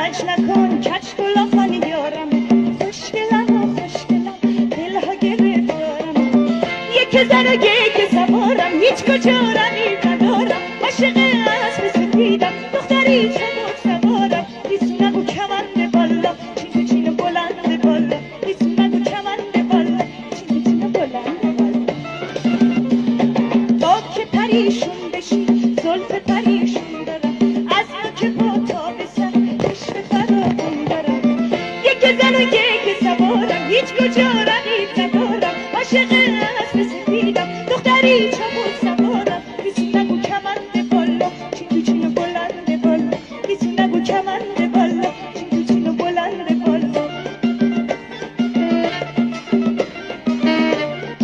کج نکن کج کلافان یارم خوشگلم و خوشگلم دلها گرفتارم یک زن و یک سوارم هیچ کجا روی ندارم عاشق اسب سفیدم دختری چمک سوارم ریسون نگو کمند بالا چین چین بلند بالا ریسون نگو کمند بالا چین چین بلند بالا با که پریشون بشی زلف پریشون دارم از ما که با تا به سر عشق فراغون دارم یک زن و یک سوارم هیچ کجا روی ندارم عاشق اسب سفیدم دختری چمک